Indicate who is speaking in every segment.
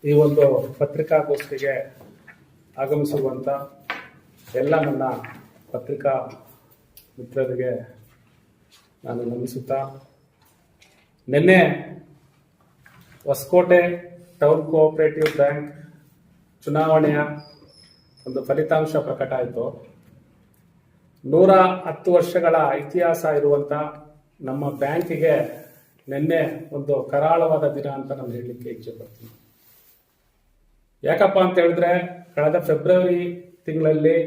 Speaker 1: ಈ ಒಂದು ಪತ್ರಿಕಾಗೋಷ್ಠಿಗೆ ಆಗಮಿಸಿರುವಂಥ ಎಲ್ಲ ನನ್ನ ಪತ್ರಿಕಾ ಮಿತ್ರರಿಗೆ ನಾನು ನಮಿಸುತ್ತಾ, ನಿನ್ನೆ ಹೊಸಕೋಟೆ ಟೌನ್ ಕೋಆಪರೇಟಿವ್ ಬ್ಯಾಂಕ್ ಚುನಾವಣೆಯ ಒಂದು ಫಲಿತಾಂಶ ಪ್ರಕಟ ಆಯಿತು. 110 ವರ್ಷಗಳ ಇತಿಹಾಸ ಇರುವಂಥ ನಮ್ಮ ಬ್ಯಾಂಕಿಗೆ ನಿನ್ನೆ ಒಂದು ಕರಾಳವಾದ ದಿನ ಅಂತ ನಾನು ಹೇಳಲಿಕ್ಕೆ ಇಚ್ಛೆ ಪಡ್ತೀನಿ. ಯಾಕಪ್ಪ ಅಂತ ಹೇಳಿದ್ರೆ, ಕಳೆದ ಫೆಬ್ರವರಿ ತಿಂಗಳಲ್ಲಿ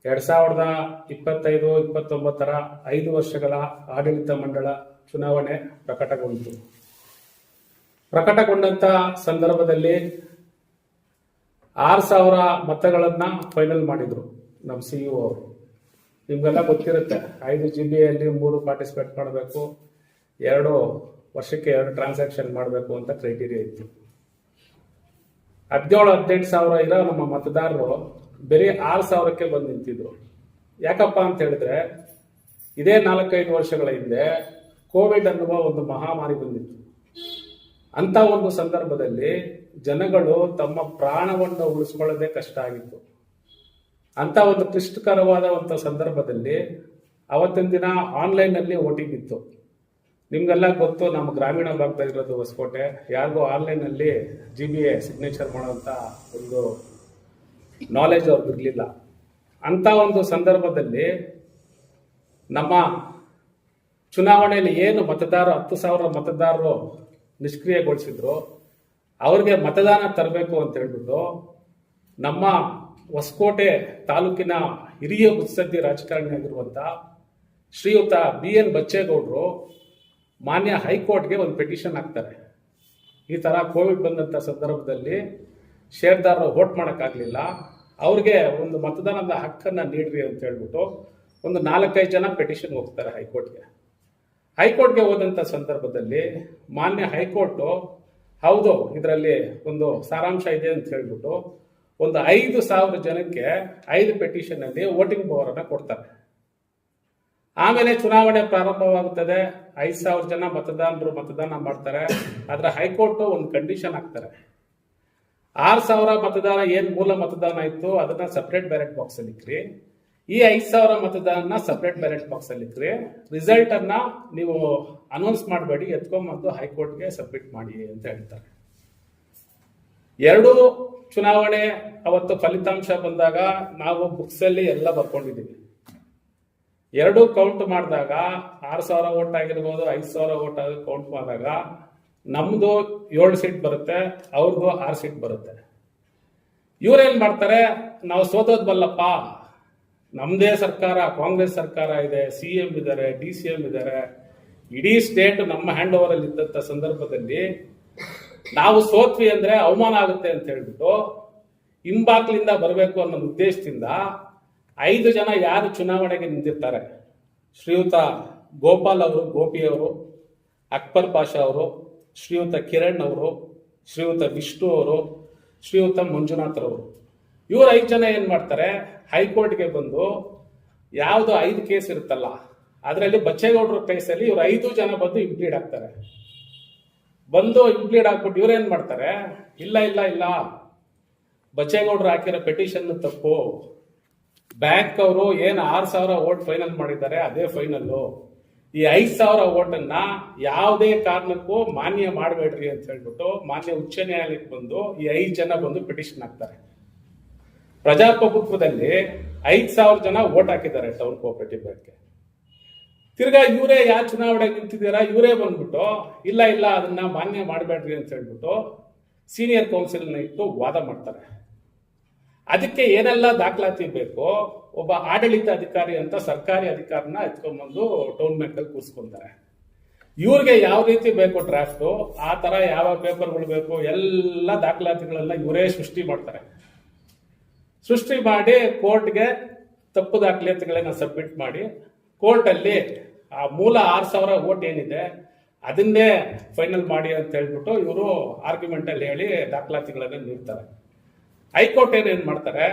Speaker 1: 2025-29 5 ವರ್ಷಗಳ ಆಡಳಿತ ಮಂಡಳ ಚುನಾವಣೆ ಪ್ರಕಟಗೊಂಡಂತ ಸಂದರ್ಭದಲ್ಲಿ 6,000 ಮತಗಳನ್ನ ಫೈನಲ್ ಮಾಡಿದ್ರು ನಮ್ಮ CEO ಅವರು. ನಿಮ್ಗೆಲ್ಲ ಗೊತ್ತಿರುತ್ತೆ, 5 GB ಅಲ್ಲಿ 3 ಪಾರ್ಟಿಸಿಪೇಟ್ ಮಾಡಬೇಕು, 2 ವರ್ಷಕ್ಕೆ 2 ಟ್ರಾನ್ಸಾಕ್ಷನ್ ಮಾಡಬೇಕು ಅಂತ ಕ್ರೈಟೀರಿಯಾ ಇತ್ತು. 17-18 ಸಾವಿರ ಇರೋ ನಮ್ಮ ಮತದಾರರು ಬೇರೆ 6,000ಕ್ಕೆ ಬಂದು ನಿಂತಿದ್ರು. ಯಾಕಪ್ಪ ಅಂತ ಹೇಳಿದ್ರೆ, ಇದೇ 4-5 ವರ್ಷಗಳ ಹಿಂದೆ ಕೋವಿಡ್ ಅನ್ನುವ ಒಂದು ಮಹಾಮಾರಿ ಬಂದಿತ್ತು. ಅಂತ ಒಂದು ಸಂದರ್ಭದಲ್ಲಿ ಜನಗಳು ತಮ್ಮ ಪ್ರಾಣವನ್ನು ಉಳಿಸ್ಕೊಳ್ಳೋದೇ ಕಷ್ಟ ಆಗಿತ್ತು. ಅಂತ ಒಂದು ಕ್ಲಿಷ್ಟಕರವಾದ ಒಂದು ಸಂದರ್ಭದಲ್ಲಿ ಅವತ್ತಿನ ದಿನ ಆನ್ಲೈನ್ ನಲ್ಲಿ ವೋಟಿಂಗ್ ಇತ್ತು. ನಿಮ್ಗೆಲ್ಲ ಗೊತ್ತು, ನಮ್ಮ ಗ್ರಾಮೀಣ ಭಾಗದಲ್ಲಿರೋದು ಹೊಸಕೋಟೆ, ಯಾರಿಗೂ ಆನ್ಲೈನ್ ನಲ್ಲಿ GBA ಸಿಗ್ನೇಚರ್ ಮಾಡುವಂತ ಒಂದು ನಾಲೆಜ್ ಅವ್ರಿಗೆ ಇರಲಿಲ್ಲ. ಅಂತ ಒಂದು ಸಂದರ್ಭದಲ್ಲಿ ನಮ್ಮ ಚುನಾವಣೆಯಲ್ಲಿ ಏನು 10,000 ಮತದಾರರು ನಿಷ್ಕ್ರಿಯಗೊಳಿಸಿದ್ರು, ಅವ್ರಿಗೆ ಮತದಾನ ತರಬೇಕು ಅಂತ ಹೇಳ್ಬಿಟ್ಟು ನಮ್ಮ ಹೊಸಕೋಟೆ ತಾಲೂಕಿನ ಹಿರಿಯ ಮುತ್ಸದ್ದಿ ರಾಜಕಾರಣಿ ಆಗಿರುವಂತ ಶ್ರೀಯುತ BN ಬಚ್ಚೇಗೌಡರು ಮಾನ್ಯ ಹೈಕೋರ್ಟ್ಗೆ ಒಂದು ಪೆಟಿಷನ್ ಹಾಕ್ತಾರೆ. ಈ ತರ ಕೋವಿಡ್ ಬಂದಂತ ಸಂದರ್ಭದಲ್ಲಿ ಷೇರ್ದಾರರು ವೋಟ್ ಮಾಡೋಕ್ಕಾಗಲಿಲ್ಲ, ಅವ್ರಿಗೆ ಒಂದು ಮತದಾನದ ಹಕ್ಕನ್ನು ನೀಡ್ರಿ ಅಂತ ಹೇಳ್ಬಿಟ್ಟು ಒಂದು 4-5 ಜನ ಪೆಟಿಷನ್ ಹೋಗ್ತಾರೆ ಹೈಕೋರ್ಟ್ಗೆ ಹೋದಂಥ ಸಂದರ್ಭದಲ್ಲಿ ಮಾನ್ಯ ಹೈಕೋರ್ಟು ಹೌದು ಇದರಲ್ಲಿ ಒಂದು ಸಾರಾಂಶ ಇದೆ ಅಂತ ಹೇಳ್ಬಿಟ್ಟು ಒಂದು 5,000 ಜನಕ್ಕೆ 5 ಪೆಟಿಷನ್ ಅಲ್ಲಿ ವೋಟಿಂಗ್ ಪವರ್ ಅನ್ನ ಕೊಡ್ತಾರೆ. ಆಮೇಲೆ ಚುನಾವಣೆ ಪ್ರಾರಂಭವಾಗುತ್ತದೆ. 5,000 ಜನ ಮತದಾರರು ಮತದಾನ ಮಾಡ್ತಾರೆ. ಆದ್ರೆ ಹೈಕೋರ್ಟ್ ಒಂದು ಕಂಡೀಷನ್ ಹಾಕ್ತಾರೆ, 6,000 ಮತದಾನ ಏನ್ ಮೂಲ ಮತದಾನ ಇತ್ತು ಅದನ್ನ ಸಪರೇಟ್ ಬ್ಯಾಲೆಟ್ ಬಾಕ್ಸ್ ಅಲ್ಲಿ ಇಕ್ರಿ, ಈ 5,000 ಮತದಾನ ಸಪರೇಟ್ ಬ್ಯಾಲೆಟ್ ಬಾಕ್ಸ್ ಅಲ್ಲಿ ಇಕ್ರಿ, ರಿಸಲ್ಟ್ ಅನ್ನ ನೀವು ಅನೌನ್ಸ್ ಮಾಡಬೇಡಿ, ಎತ್ಕೊಂಡ್ಬಂದು ಹೈಕೋರ್ಟ್ಗೆ ಸಬ್ಮಿಟ್ ಮಾಡಿ ಅಂತ ಹೇಳ್ತಾರೆ. 2 ಚುನಾವಣೆ ಅವತ್ತು ಫಲಿತಾಂಶ ಬಂದಾಗ ನಾವು ಬುಕ್ಸ್ ಅಲ್ಲಿ ಎಲ್ಲ ಬರ್ಕೊಂಡಿದ್ದೀವಿ. 2 ಕೌಂಟ್ ಮಾಡಿದಾಗ 6,000 ವೋಟ್ ಆಗಿರ್ಬೋದು, 5,000 ವೋಟ್ ಕೌಂಟ್ ಮಾಡಿದಾಗ ನಮ್ದು 7 ಸೀಟ್ ಬರುತ್ತೆ, ಅವ್ರದ್ದು 6 ಸೀಟ್ ಬರುತ್ತೆ. ಇವ್ರೇನ್ ಮಾಡ್ತಾರೆ, ನಾವು ಸೋತೋದ್ ಬಲ್ಲಪ್ಪ, ನಮ್ದೇ ಸರ್ಕಾರ, ಕಾಂಗ್ರೆಸ್ ಸರ್ಕಾರ ಇದೆ, CM ಇದ್ದಾರೆ, DCM ಇದ್ದಾರೆ, ಇಡೀ ಸ್ಟೇಟ್ ನಮ್ಮ ಹ್ಯಾಂಡ್ ಓವರ್ ಅಲ್ಲಿ ಇದ್ದಂತ ಸಂದರ್ಭದಲ್ಲಿ ನಾವು ಸೋತ್ವಿ ಅಂದ್ರೆ ಅವಮಾನ ಆಗುತ್ತೆ ಅಂತ ಹೇಳ್ಬಿಟ್ಟು ಹಿಂಬಾಕ್ಲಿಂದ ಬರಬೇಕು ಅನ್ನೋ ಉದ್ದೇಶದಿಂದ 5 ಜನ ಯಾರು ಚುನಾವಣೆಗೆ ನಿಂತಿರ್ತಾರೆ, ಶ್ರೀಯುತ ಗೋಪಾಲ್ ಅವರು, ಗೋಪಿ ಅವರು, ಅಕ್ಬರ್ ಪಾಷಾ ಅವರು, ಶ್ರೀಯುತ ಕಿರಣ್ ಅವರು, ಶ್ರೀಯುತ ವಿಷ್ಣು ಅವರು, ಶ್ರೀಯುತ ಮಂಜುನಾಥ್ ಅವರು, ಇವರು 5 ಜನ ಏನ್ ಮಾಡ್ತಾರೆ, ಹೈಕೋರ್ಟ್ಗೆ ಬಂದು ಯಾವ್ದು 5 ಕೇಸ್ ಇರುತ್ತಲ್ಲ ಅದರಲ್ಲಿ ಬಚ್ಚೇಗೌಡರ ಕೇಸಲ್ಲಿ ಇವ್ರು 5 ಜನ ಬಂದು ಇಂಪ್ಲೀಡ್ ಆಗ್ತಾರೆ. ಇಂಪ್ಲೀಡ್ ಆಗ್ಬಿಟ್ಟು ಇವ್ರೇನ್ ಮಾಡ್ತಾರೆ, ಇಲ್ಲ ಬಚ್ಚೇಗೌಡರು ಹಾಕಿರೋ ಪೆಟಿಷನ್ ತಪ್ಪು, ಬ್ಯಾಂಕ್ ಅವರು ಏನು 6,000 ವೋಟ್ ಫೈನಲ್ ಮಾಡಿದ್ದಾರೆ ಅದೇ ಫೈನಲ್ಲು, ಈ 5,000 ವೋಟನ್ನ ಯಾವುದೇ ಕಾರಣಕ್ಕೂ ಮಾನ್ಯ ಮಾಡಬೇಡ್ರಿ ಅಂತ ಹೇಳ್ಬಿಟ್ಟು ಮಾನ್ಯ ಉಚ್ಚ ನ್ಯಾಯಾಲಯಕ್ಕೆ ಬಂದು ಈ 5 ಜನ ಬಂದು ಪಿಟಿಷನ್ ಹಾಕ್ತಾರೆ. ಪ್ರಜಾಪ್ರಭುತ್ವದಲ್ಲಿ 5,000 ಜನ ವೋಟ್ ಹಾಕಿದ್ದಾರೆ ಟೌನ್ ಕೋಆಪರೇಟಿವ್ ಬ್ಯಾಂಕ್ಗೆ. ತಿರ್ಗಾ ಇವರೇ ಯಾವ ಚುನಾವಣೆಗೆ ನಿಂತಿದ್ದೀರಾ, ಇವರೇ ಬಂದ್ಬಿಟ್ಟು ಇಲ್ಲ ಅದನ್ನ ಮಾನ್ಯ ಮಾಡಬೇಡ್ರಿ ಅಂತ ಹೇಳ್ಬಿಟ್ಟು ಸೀನಿಯರ್ ಕೌನ್ಸಿಲ್ನ ಇಟ್ಟು ವಾದ ಮಾಡ್ತಾರೆ. ಅದಕ್ಕೆ ಏನೆಲ್ಲ ದಾಖಲಾತಿ ಬೇಕು, ಒಬ್ಬ ಆಡಳಿತ ಅಧಿಕಾರಿ ಅಂತ ಸರ್ಕಾರಿ ಅಧಿಕಾರಿನ ಎತ್ಕೊಂಡ್ಬಂದು ಟೌನ್ ಬ್ಯಾಂಕಲ್ಲಿ ಕೂರಿಸ್ಕೊಂತಾರೆ. ಇವ್ರಿಗೆ ಯಾವ ರೀತಿ ಬೇಕು ಡ್ರಾಫ್ಟ್, ಆ ತರ ಯಾವ ಪೇಪರ್ಗಳು ಬೇಕು ಎಲ್ಲ ದಾಖಲಾತಿಗಳೆಲ್ಲ ಇವರೇ ಸೃಷ್ಟಿ ಮಾಡ್ತಾರೆ. ಸೃಷ್ಟಿ ಮಾಡಿ ಕೋರ್ಟ್ಗೆ ತಪ್ಪು ದಾಖಲಾತಿಗಳನ್ನ ಸಬ್ಮಿಟ್ ಮಾಡಿ ಕೋರ್ಟಲ್ಲಿ ಆ ಮೂಲ 6,000 ವೋಟ್ ಏನಿದೆ ಅದನ್ನೇ ಫೈನಲ್ ಮಾಡಿ ಅಂತ ಹೇಳ್ಬಿಟ್ಟು ಇವರು ಆರ್ಗ್ಯುಮೆಂಟ್ ಅಲ್ಲಿ ಹೇಳಿ ದಾಖಲಾತಿಗಳನ್ನ ನೀಡ್ತಾರೆ. ಹೈಕೋರ್ಟ್ ಏನ್ ಮಾಡ್ತಾರೆ,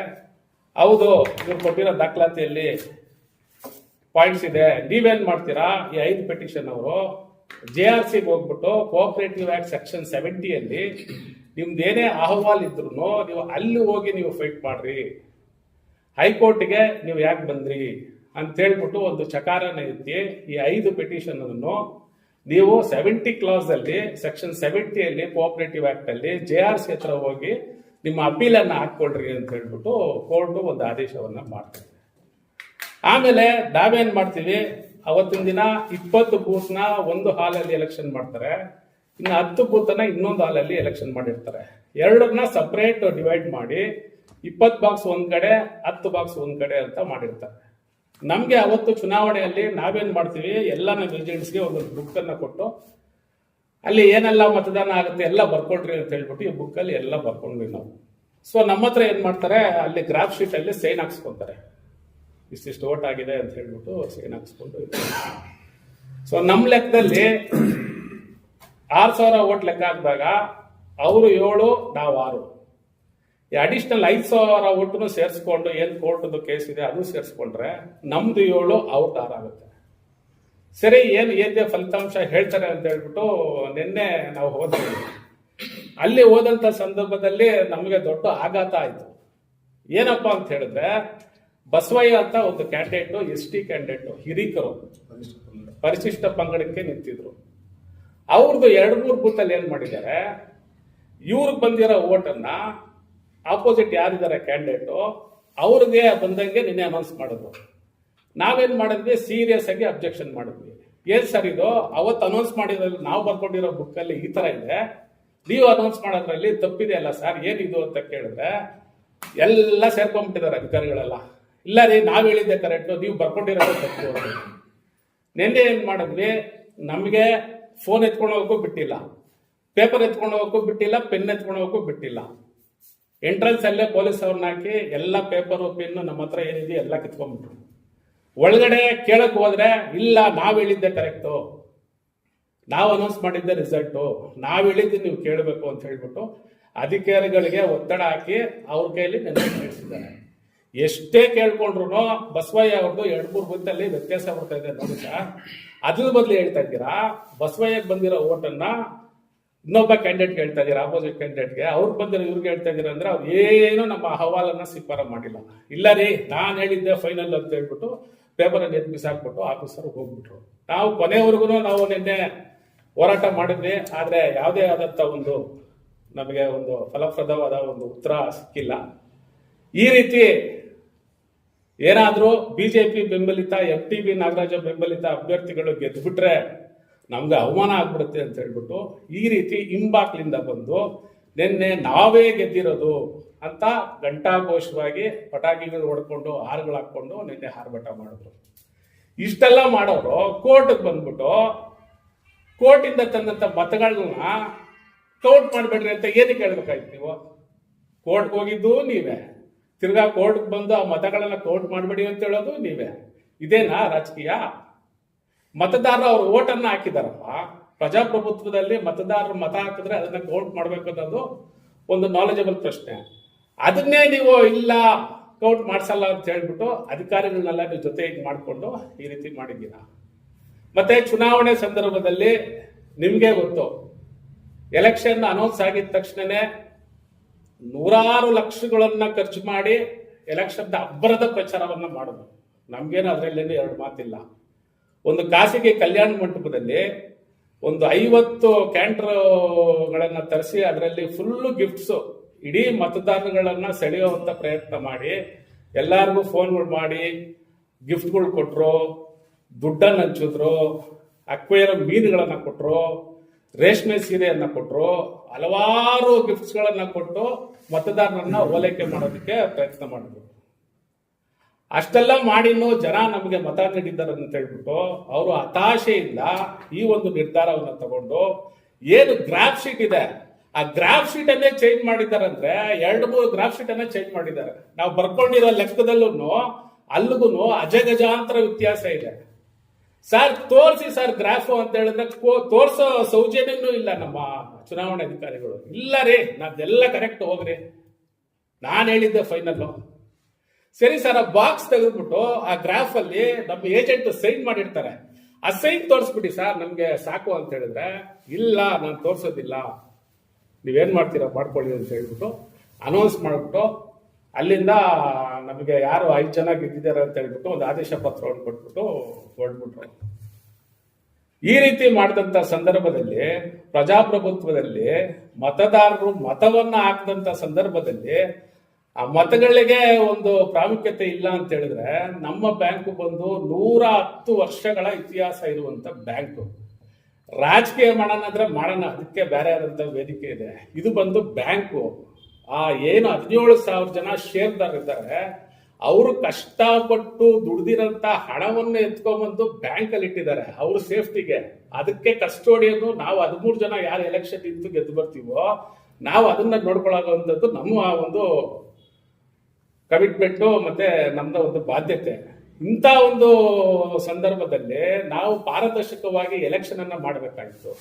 Speaker 1: ಹೌದು ಇವ್ರು ಕೊಟ್ಟಿರೋ ದಾಖಲಾತಿಯಲ್ಲಿ ಪಾಯಿಂಟ್ಸ್ ಇದೆ, ನೀವೇನ್ ಮಾಡ್ತೀರಾ, ಈ 5 ಪೆಟಿಷನ್ ಅವರು JRCಗೆ ಹೋಗ್ಬಿಟ್ಟು ಕೋಆಪರೇಟಿವ್ ಆಕ್ಟ್ ಸೆಕ್ಷನ್ 70 ಅಲ್ಲಿ ನಿಮ್ದೇನೇ ಅಹವಾಲ್ ಇದ್ರು ನೀವು ಅಲ್ಲಿ ಹೋಗಿ ನೀವು ಫೈಟ್ ಮಾಡ್ರಿ, ಹೈಕೋರ್ಟ್ಗೆ ನೀವು ಯಾಕೆ ಬಂದ್ರಿ ಅಂತ ಹೇಳ್ಬಿಟ್ಟು ಒಂದು ಚಕಾರನ ಎತ್ತಿ ಈ 5 ಪಿಟಿಷನ್ ಅನ್ನು ನೀವು 70 ಕ್ಲಾಸ್ ಅಲ್ಲಿ ಸೆಕ್ಷನ್ 70 ಕೋಆಪರೇಟಿವ್ ಆಕ್ಟ್ ಅಲ್ಲಿ JRC ಹತ್ರ ಹೋಗಿ ನಿಮ್ಮ ಅಪೀಲ್ ಅನ್ನ ಹಾಕೊಳ್ರಿ ಅಂತ ಹೇಳ್ಬಿಟ್ಟು ಕೋರ್ಟ್ ಒಂದು ಆದೇಶವನ್ನ ಮಾಡ್ತಾರೆ. ಆಮೇಲೆ ನಾವೇನ್ ಮಾಡ್ತೀವಿ, ಅವತ್ತಿನ ದಿನ 20 ಬೂತ್ ನ ಒಂದು ಹಾಲಲ್ಲಿ ಎಲೆಕ್ಷನ್ ಮಾಡ್ತಾರೆ, ಇನ್ನು 10 ಬೂತ್ ಅನ್ನ ಇನ್ನೊಂದು ಹಾಲಲ್ಲಿ ಎಲೆಕ್ಷನ್ ಮಾಡಿರ್ತಾರೆ. ಎರಡನ್ನ ಸಪರೇಟ್ ಡಿವೈಡ್ ಮಾಡಿ 20 ಬಾಕ್ಸ್ ಒಂದ್ ಕಡೆ 10 ಬಾಕ್ಸ್ ಒಂದ್ ಕಡೆ ಅಂತ ಮಾಡಿರ್ತಾರೆ. ನಮ್ಗೆ ಅವತ್ತು ಚುನಾವಣೆಯಲ್ಲಿ ನಾವೇನ್ ಮಾಡ್ತೀವಿ, ಎಲ್ಲ ನಮ್ಮ ಏಜೆಂಟ್ಸ್ಗೆ ಒಂದು ಬುಕ್ ಅನ್ನ ಕೊಟ್ಟು ಅಲ್ಲಿ ಏನೆಲ್ಲ ಮತದಾನ ಆಗುತ್ತೆ ಎಲ್ಲ ಬರ್ಕೊಳ್ರಿ ಅಂತ ಹೇಳ್ಬಿಟ್ಟು ಈ ಬುಕ್ ಅಲ್ಲಿ ಎಲ್ಲ ಬರ್ಕೊಂಡ್ವಿ ನಾವು. ಸೊ ನಮ್ಮ ಹತ್ರ ಏನ್ ಮಾಡ್ತಾರೆ, ಅಲ್ಲಿ ಗ್ರಾಫ್ ಶೀಟ್ ಅಲ್ಲಿ ಸೈನ್ ಹಾಕ್ಸ್ಕೊಂತಾರೆ, ಇಷ್ಟಿಷ್ಟು ಓಟ್ ಆಗಿದೆ ಅಂತ ಹೇಳ್ಬಿಟ್ಟು ಸೈನ್ ಹಾಕ್ಸ್ಕೊಂಡು. ಸೊ ನಮ್ಮ ಲೆಕ್ಕದಲ್ಲಿ 6,000 ಓಟ್ ಲೆಕ್ಕ ಹಾಕಿದಾಗ ಅವರು 7 ನಾವು 6, ಈ ಅಡಿಷನಲ್ 5,000 ಓಟನ್ನು ಸೇರಿಸ್ಕೊಂಡು ಏನ್ ಕೋರ್ಟ್ದು ಕೇಸ್ ಇದೆ ಅದು ಸೇರಿಸ್ಕೊಂಡ್ರೆ ನಮ್ದು 7 ಅವ್ರದ್ದು 6 ಆಗುತ್ತೆ. ಸರಿ, ಏನಿದೆ ಫಲಿತಾಂಶ ಹೇಳ್ತಾರೆ ಅಂತ ಹೇಳ್ಬಿಟ್ಟು ನಿನ್ನೆ ನಾವು ಹೋದ್ವಿ. ಅಲ್ಲಿ ಹೋದಂತ ಸಂದರ್ಭದಲ್ಲಿ ನಮಗೆ ದೊಡ್ಡ ಆಘಾತ ಆಯ್ತು. ಏನಪ್ಪಾ ಅಂತ ಹೇಳಿದ್ರೆ, ಬಸವಯ್ಯ ಅಂತ ಒಂದು ಕ್ಯಾಂಡಿಡೇಟ್, ST ಕ್ಯಾಂಡಿಡೇಟ್, ಹಿರೀಕರು, ಪರಿಶಿಷ್ಟ ಪಂಗಡಕ್ಕೆ ನಿಂತಿದ್ರು. ಅವ್ರದ್ದು 2-3 ಬೂತ್ ಅಲ್ಲಿ ಏನ್ ಮಾಡಿದ್ದಾರೆ, ಇವ್ರಿಗೆ ಬಂದಿರೋ ಓಟನ್ನ ಆಪೋಸಿಟ್ ಯಾರಿದ್ದಾರೆ ಕ್ಯಾಂಡಿಡೇಟ್ ಅವ್ರಿಗೆ ಬಂದಂಗೆ ನಿನ್ನೆ ಅನೌನ್ಸ್ ಮಾಡಿದ್ರು. ನಾವೇನ್ ಮಾಡಿದ್ವಿ, ಸೀರಿಯಸ್ ಆಗಿ ಅಬ್ಜೆಕ್ಷನ್ ಮಾಡಿದ್ವಿ. ಏನ್ ಸರ್ ಇದು, ಅವತ್ತು ಅನೌನ್ಸ್ ಮಾಡಿದ್ರಲ್ಲಿ ನಾವು ಬರ್ಕೊಂಡಿರೋ ಬುಕ್ ಅಲ್ಲಿ ಈ ತರ ಇದೆ, ನೀವು ಅನೌನ್ಸ್ ಮಾಡೋದ್ರಲ್ಲಿ ತಪ್ಪಿದೆ ಅಲ್ಲ ಸರ್, ಏನಿದು ಅಂತ ಕೇಳಿದ್ರೆ ಎಲ್ಲ ಸೇರ್ಕೊಂಡ್ಬಿಟ್ಟಿದ್ದಾರೆ ಅಧಿಕಾರಿಗಳೆಲ್ಲ. ಇಲ್ಲ ರೀ, ನಾವ್ ಹೇಳಿದ್ದೆ ಕರೆಕ್ಟ್, ನೀವು ಬರ್ಕೊಂಡಿರೋದು ತಪ್ಪು ಅಂತ. ನಿನ್ನೆ ಏನ್ ಮಾಡಿದ್ವಿ, ನಮಗೆ ಫೋನ್ ಎತ್ಕೊಂಡು ಹೋಗೋಕ್ಕೂ ಬಿಟ್ಟಿಲ್ಲ, ಪೇಪರ್ ಎತ್ಕೊಂಡು ಹೋಗೋಕ್ಕೂ ಬಿಟ್ಟಿಲ್ಲ, ಪೆನ್ ಎತ್ಕೊಂಡು ಹೋಗೋಕ್ಕೂ ಬಿಟ್ಟಿಲ್ಲ. ಎಂಟ್ರೆನ್ಸ್ ಅಲ್ಲೇ ಪೊಲೀಸ್ ಅವ್ರನ್ನ ಹಾಕಿ ಎಲ್ಲ ಪೇಪರು ಪೆನ್ನು ನಮ್ಮ ಹತ್ರ ಏನಿದೆ ಎಲ್ಲ ಕಿತ್ಕೊಂಡ್ಬಿಟ್ರು. ಒಳಗಡೆ ಕೇಳಕ್ ಹೋದ್ರೆ ಇಲ್ಲ, ನಾವ್ ಹೇಳಿದ್ದೆ ಕರೆಕ್ಟು, ನಾವು ಅನೌನ್ಸ್ ಮಾಡಿದ್ದೆ ರಿಸಲ್ಟು, ನಾವ್ ಹೇಳಿದ್ದು ನೀವು ಕೇಳಬೇಕು ಅಂತ ಹೇಳ್ಬಿಟ್ಟು ಅಧಿಕಾರಿಗಳಿಗೆ ಒತ್ತಡ ಹಾಕಿ ಅವ್ರ ಕೈಯಲ್ಲಿ ನಡೆಸಿದ್ದಾರೆ. ಎಷ್ಟೇ ಕೇಳ್ಕೊಂಡ್ರು ಬಸವಯ್ಯ ಅವ್ರದ್ದು 2-3 ಬೂತಲ್ಲಿ ವ್ಯತ್ಯಾಸ ಬರ್ತಾ ಇದೆ ನೋಡಿ ಸರ್. ಅದ್ರ ಬದಲು ಹೇಳ್ತಾ ಇದ್ದೀರಾ, ಬಸವಯ್ಯಗೆ ಬಂದಿರೋ ಓಟನ್ನ ಇನ್ನೊಬ್ಬ ಕ್ಯಾಂಡಿಡೇಟ್ಗೆ ಹೇಳ್ತಾ ಇದ್ದೀರಾ, ಆಪೋಸಿಟ್ ಕ್ಯಾಂಡಿಡೇಟ್ಗೆ. ಅವ್ರಿಗೆ ಬಂದಿರೋ ಇವ್ರಿಗೆ ಹೇಳ್ತಾ ಇದ್ದೀರಾ ಅಂದ್ರೆ ಅವ್ರು ಏನು ನಮ್ಮ ಅಹವಾಲನ್ನ ಸ್ವೀಕಾರ ಮಾಡಿಲ್ಲ. ಇಲ್ಲ ರೀ, ನಾನು ಹೇಳಿದ್ದೆ ಫೈನಲ್ ಅಂತ ಹೇಳ್ಬಿಟ್ಟು ಪೇಪರ್ ಅನ್ನು ಎದ್ದು ಬಿಸಾಕ್ಬಿಟ್ಟು ಆಫೀಸರ್ ಹೋಗ್ಬಿಟ್ರು. ನಾವು ಕೊನೆವರೆಗೂ ನಾವು ನಿನ್ನೆ ಹೋರಾಟ ಮಾಡಿದ್ವಿ, ಆದ್ರೆ ಯಾವುದೇ ಆದಂತ ನಮಗೆ ಒಂದು ಫಲಪ್ರದವಾದ ಒಂದು ಉತ್ತರ ಸಿಕ್ಕಿಲ್ಲ. ಈ ರೀತಿ ಏನಾದ್ರೂ ಬಿಜೆಪಿ ಬೆಂಬಲಿತ FTB ನಾಗರಾಜ ಬೆಂಬಲಿತ ಅಭ್ಯರ್ಥಿಗಳು ಗೆದ್ದುಬಿಟ್ರೆ ನಮ್ಗೆ ಅವಮಾನ ಆಗ್ಬಿಡುತ್ತೆ ಅಂತ ಹೇಳ್ಬಿಟ್ಟು ಈ ರೀತಿ ಹಿಂಬಾಕ್ಲಿಂದ ಬಂದು ನಿನ್ನೆ ನಾವೇ ಗೆದ್ದಿರೋದು ಅಂತ ಘಂಟಾಘೋಷವಾಗಿ ಪಟಾಕಿಗಳು ಹೊಡ್ಕೊಂಡು ಹಾರುಗಳು ಹಾಕೊಂಡು ನಿನ್ನೆ ಹಾರ್ಭಟ ಮಾಡಿದ್ರು. ಇಷ್ಟೆಲ್ಲ ಮಾಡೋರು ಕೋರ್ಟ್ಗೆ ಬಂದ್ಬಿಟ್ಟು ಕೋರ್ಟಿಂದ ತಂದಂತ ಮತಗಳನ್ನ ಕೌಂಟ್ ಮಾಡಬೇಡ್ರಿ ಅಂತ ಏನಕ್ಕೆ ಹೇಳ್ಬೇಕಾಯ್ತು ನೀವು? ಕೋರ್ಟ್ಗೆ ಹೋಗಿದ್ದು ನೀವೇ, ತಿರ್ಗಾ ಕೋರ್ಟ್ಗೆ ಬಂದು ಆ ಮತಗಳನ್ನ ಕೌಂಟ್ ಮಾಡಬೇಡಿ ಅಂತ ಹೇಳೋದು ನೀವೇ. ಇದೇನಾ ರಾಜಕೀಯ? ಮತದಾರರು ಅವ್ರ ಓಟನ್ನ ಹಾಕಿದಾರಪ್ಪ. ಪ್ರಜಾಪ್ರಭುತ್ವದಲ್ಲಿ ಮತದಾರರು ಮತ ಹಾಕಿದ್ರೆ ಅದನ್ನ ಕೌಂಟ್ ಮಾಡ್ಬೇಕು ಅನ್ನೋದು ಒಂದು ನಾಲೆಜಬಲ್ ಪ್ರಶ್ನೆ. ಅದನ್ನೇ ನೀವು ಇಲ್ಲ ಕೌಂಟ್ ಮಾಡ್ಸಲ್ಲ ಅಂತ ಹೇಳ್ಬಿಟ್ಟು ಅಧಿಕಾರಿಗಳನ್ನೆಲ್ಲ ನೀವು ಜೊತೆಗೆ ಮಾಡಿಕೊಂಡು ಈ ರೀತಿ ಮಾಡಿದ್ದೀರಾ. ಮತ್ತೆ ಚುನಾವಣೆ ಸಂದರ್ಭದಲ್ಲಿ ನಿಮ್ಗೆ ಗೊತ್ತು, ಎಲೆಕ್ಷನ್ ಅನೌನ್ಸ್ ಆಗಿದ ತಕ್ಷಣನೇ ನೂರಾರು ಲಕ್ಷಗಳನ್ನ ಖರ್ಚು ಮಾಡಿ ಎಲೆಕ್ಷನ್ ಅಬ್ಬರದ ಪ್ರಚಾರವನ್ನ ಮಾಡಿದ್ರು. ನಮ್ಗೇನು ಅದರಲ್ಲೇನು 2 ಮಾತಿಲ್ಲ. ಒಂದು ಖಾಸಗಿ ಕಲ್ಯಾಣ ಮಂಟಪದಲ್ಲಿ ಒಂದು 50 ಕ್ಯಾಂಟರ್ಗಳನ್ನ ತರಿಸಿ ಅದರಲ್ಲಿ ಫುಲ್ ಗಿಫ್ಟ್ಸ್, ಇಡೀ ಮತದಾರಗಳನ್ನ ಸೆಳೆಯುವಂತ ಪ್ರಯತ್ನ ಮಾಡಿ ಎಲ್ಲಾರ್ಗು ಫೋನ್ಗಳು ಮಾಡಿ ಗಿಫ್ಟ್ಗಳು ಕೊಟ್ರು, ದುಡ್ಡನ್ನು ಹಂಚಿದ್ರು, ಅಕ್ವೇರಿಯಂ ಮೀನುಗಳನ್ನ ಕೊಟ್ರು, ರೇಷ್ಮೆ ಸೀರೆಯನ್ನ ಕೊಟ್ರು, ಹಲವಾರು ಗಿಫ್ಟ್ಸ್ಗಳನ್ನ ಕೊಟ್ಟು ಮತದಾರರನ್ನ ಓಲೈಕೆ ಮಾಡೋದಕ್ಕೆ ಪ್ರಯತ್ನ ಮಾಡಿದ್ರು. ಅಷ್ಟೆಲ್ಲ ಮಾಡಿನೂ ಜನ ನಮಗೆ ಮತ ನೀಡಿದ್ದಾರೆ ಅಂತ ಹೇಳ್ಬಿಟ್ಟು ಅವರು ಹತಾಶೆಯಿಂದ ಈ ಒಂದು ನಿರ್ಧಾರವನ್ನು ತಗೊಂಡು ಏನು ಗ್ರಾಫ್ ಶೀಟ್ ಇದೆ ಆ ಗ್ರಾಫ್ ಶೀಟ್ ಅನ್ನೇ ಚೇಂಜ್ ಮಾಡಿದ್ದಾರೆ. ಅಂದ್ರೆ 2-3 ಗ್ರಾಫ್ ಶೀಟ್ ಅನ್ನೇ ಚೇಂಜ್ ಮಾಡಿದ್ದಾರೆ. ನಾವು ಬರ್ಕೊಂಡಿರೋ ಲೆಕ್ಕದಲ್ಲೂ ಅಲ್ಲಿಗೂ ಅಜಗಜಾಂತರ ವ್ಯತ್ಯಾಸ ಇದೆ. ಸರ್ ತೋರಿಸಿ ಸರ್ ಗ್ರಾಫ್ ಅಂತ ಹೇಳಿದ್ರೆ ತೋರ್ಸೋ ಸೌಜನ್ಯನೂ ಇಲ್ಲ ನಮ್ಮ ಚುನಾವಣಾ ಅಧಿಕಾರಿಗಳು. ಇಲ್ಲ ರೀ, ನಾವೆಲ್ಲ ಕರೆಕ್ಟ್ ಹೋಗ್ರಿ, ನಾನು ಹೇಳಿದ್ದೆ ಫೈನಲ್. ಸರಿ ಸರ್, ಆ ಬಾಕ್ಸ್ ತೆಗೆದ್ಬಿಟ್ಟು ಆ ಗ್ರಾಫ್ ಅಲ್ಲಿ ನಮ್ಮ ಏಜೆಂಟ್ ಸೈನ್ ಮಾಡಿರ್ತಾರೆ, ಆ ಸೈನ್ ತೋರಿಸ್ಬಿಡಿ ಸರ್ ನಮ್ಗೆ ಸಾಕು ಅಂತ ಹೇಳಿದ್ರೆ, ಇಲ್ಲ ನಾನು ತೋರ್ಸೋದಿಲ್ಲ, ನೀವೇನು ಮಾಡ್ತೀರಾ ಮಾಡ್ಕೊಳ್ಳಿ ಅಂತ ಹೇಳ್ಬಿಟ್ಟು ಅನೌನ್ಸ್ ಮಾಡಿಬಿಟ್ಟು ಅಲ್ಲಿಂದ ನಮಗೆ ಯಾರು 5 ಜನ ಗೆದ್ದಿದ್ದಾರೆ ಅಂತ ಹೇಳ್ಬಿಟ್ಟು ಒಂದು ಆದೇಶ ಪತ್ರವನ್ನು ಕೊಟ್ಬಿಟ್ಟು ಹೊರಡ್ಬಿಟ್ರು. ಈ ರೀತಿ ಮಾಡಿದಂಥ ಸಂದರ್ಭದಲ್ಲಿ ಪ್ರಜಾಪ್ರಭುತ್ವದಲ್ಲಿ ಮತದಾರರು ಮತವನ್ನ ಹಾಕಿದಂಥ ಸಂದರ್ಭದಲ್ಲಿ ಆ ಮತಗಳಿಗೆ ಒಂದು ಪ್ರಾಮುಖ್ಯತೆ ಇಲ್ಲ ಅಂತ ಹೇಳಿದ್ರೆ, ನಮ್ಮ ಬ್ಯಾಂಕು ಬಂದು 110 ವರ್ಷಗಳ ಇತಿಹಾಸ ಇರುವಂತ ಬ್ಯಾಂಕು. ರಾಜಕೀಯ ಮಾಡೋಣ ಅಂದ್ರೆ ಮಾಡೋಣ, ಅದಕ್ಕೆ ಬೇರೆ ಆದಂತ ವೇದಿಕೆ ಇದೆ. ಇದು ಬಂದು ಬ್ಯಾಂಕು. ಆ ಏನು 17,000 ಜನ ಷೇರ್ದಾರಿದ್ದಾರೆ, ಅವರು ಕಷ್ಟಪಟ್ಟು ದುಡ್ದಿರಂತ ಹಣವನ್ನು ಎತ್ಕೊಂಡ್ಬಂದು ಬ್ಯಾಂಕ್ ಅಲ್ಲಿ ಇಟ್ಟಿದ್ದಾರೆ ಅವ್ರ ಸೇಫ್ಟಿಗೆ. ಅದಕ್ಕೆ ಕಸ್ಟೋಡಿಯನ್ನು ನಾವು 13 ಜನ ಯಾರು ಎಲೆಕ್ಷನ್ ನಿಂತು ಗೆದ್ದು ಬರ್ತೀವೋ ನಾವು ಅದನ್ನ ನೋಡ್ಕೊಳ್ಳೋವಂಥದ್ದು ನಮ್ಮ ಒಂದು ಕಮಿಟ್ಮೆಂಟು ಮತ್ತೆ ನಮ್ದ ಒಂದು ಬಾಧ್ಯತೆ. ಇಂಥ ಒಂದು ಸಂದರ್ಭದಲ್ಲಿ ನಾವು ಪಾರದರ್ಶಕವಾಗಿ ಎಲೆಕ್ಷನ್ ಅನ್ನ ಮಾಡಬೇಕಾಗಿತ್ತು.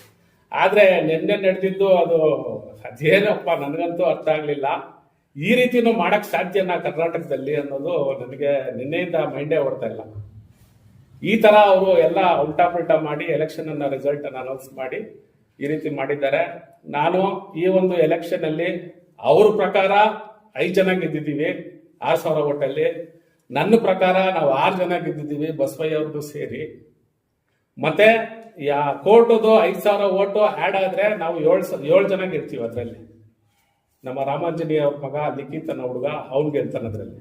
Speaker 1: ಆದ್ರೆ ನಿನ್ನೆ ನಡೆದಿದ್ದು ಅದೇನಪ್ಪ ನನಗಂತೂ ಅರ್ಥ ಆಗ್ಲಿಲ್ಲ. ಈ ರೀತಿನೂ ಮಾಡಕ್ ಸಾಧ್ಯನಾ ಕರ್ನಾಟಕದಲ್ಲಿ ಅನ್ನೋದು ನನಗೆ ನಿನ್ನೆಯಿಂದ ಮೈಂಡೇ ಓಡ್ತಾ ಇಲ್ಲ. ಈ ತರ ಅವರು ಎಲ್ಲ ಉಲ್ಟಾ ಪಲ್ಟಾ ಮಾಡಿ ಎಲೆಕ್ಷನ್ ಅನ್ನ ರಿಸಲ್ಟ್ ಅನ್ನ ಅನೌನ್ಸ್ ಮಾಡಿ ಈ ರೀತಿ ಮಾಡಿದ್ದಾರೆ. ನಾನು ಈ ಒಂದು ಎಲೆಕ್ಷನ್ ಅಲ್ಲಿ ಅವ್ರ ಪ್ರಕಾರ 5 ಜನ ಗೆದ್ದಿದ್ದೀವಿ 6,000 ಓಟಲ್ಲಿ. ನನ್ನ ಪ್ರಕಾರ ನಾವು 6 ಜನ ಗೆದ್ದಿದ್ದೀವಿ ಬಸವಯ್ಯ ಅವ್ರದ್ದು ಸೇರಿ. ಮತ್ತೆ ಕೋರ್ಟದು 5,000 ಓಟು ಆಡ್ ಆದ್ರೆ ನಾವು 7 ಜನ ಗೆಲ್ತೀವಿ. ಅದರಲ್ಲಿ ನಮ್ಮ ರಾಮಾಂಜನೇಯ ಅವ್ರ ಮಗ ಲಿಖಿತ್ ಅನ್ನೋ ಹುಡುಗ ಅವ್ನು ಗೆಲ್ತಾನೆ ಅದರಲ್ಲಿ.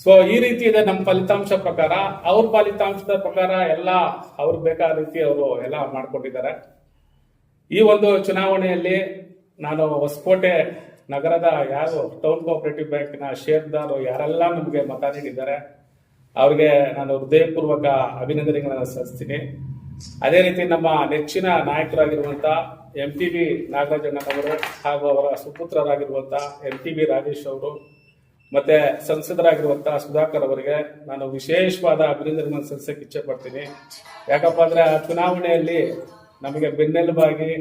Speaker 1: ಸೊ ಈ ರೀತಿ ಇದೆ ನಮ್ಮ ಫಲಿತಾಂಶ ಪ್ರಕಾರ. ಅವ್ರ ಫಲಿತಾಂಶದ ಪ್ರಕಾರ ಎಲ್ಲ ಅವ್ರಿಗೆ ಬೇಕಾದ ರೀತಿ ಅವರು ಎಲ್ಲ ಮಾಡ್ಕೊಂಡಿದ್ದಾರೆ. ಈ ಒಂದು ಚುನಾವಣೆಯಲ್ಲಿ ನಾನು ಹೊಸಕೋಟೆ ನಗರದ ಯಾರು ಟೌನ್ ಕೋಆಪರೇಟಿವ್ ಬ್ಯಾಂಕಿನ ಷೇರ್ದಾರರು ಯಾರೆಲ್ಲ ನಮಗೆ ಮತ ನೀಡಿದ್ದಾರೆ ಅವ್ರಿಗೆ ನಾನು ಹೃದಯಪೂರ್ವಕ ಅಭಿನಂದನೆಗಳನ್ನು ಸಲ್ಲಿಸ್ತೀನಿ. ಅದೇ ರೀತಿ ನಮ್ಮ ನೆಚ್ಚಿನ ನಾಯಕರಾಗಿರುವಂತ MTB ನಾಗರಾಜಣ್ಣನವರು ಹಾಗೂ ಅವರ ಸುಪುತ್ರರಾಗಿರುವಂತ MTB ರಾಜೇಶ್ ಅವರು ಮತ್ತೆ ಸಂಸದರಾಗಿರುವಂತ ಸುಧಾಕರ್ ಅವರಿಗೆ ನಾನು ವಿಶೇಷವಾದ ಅಭಿನಂದನೆಗಳನ್ನು ಸಲ್ಲಿಸಕ್ಕೆ ಇಚ್ಛೆ ಪಡ್ತೀನಿ. ಯಾಕಪ್ಪ ಅಂದ್ರೆ ಆ ಚುನಾವಣೆಯಲ್ಲಿ ನಮಗೆ ಬೆನ್ನೆಲುಬಾಗಿ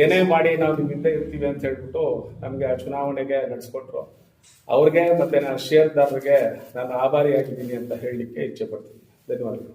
Speaker 1: ಏನೇ ಮಾಡಿ ನಾವು ನಿಮ್ಮ ಹಿಂದೆ ಇರ್ತೀವಿ ಅಂತ ಹೇಳ್ಬಿಟ್ಟು ನಮಗೆ ಆ ಚುನಾವಣೆಗೆ ನಡೆಸ್ಕೊಟ್ರು. ಅವ್ರಿಗೆ ಮತ್ತೆ ನಾನು ಷೇರ್ದಾರರಿಗೆ ನಾನು ಆಭಾರಿಯಾಗಿದ್ದೀನಿ ಅಂತ ಹೇಳಲಿಕ್ಕೆ ಇಚ್ಛೆ ಪಡ್ತೀನಿ. ಧನ್ಯವಾದಗಳು.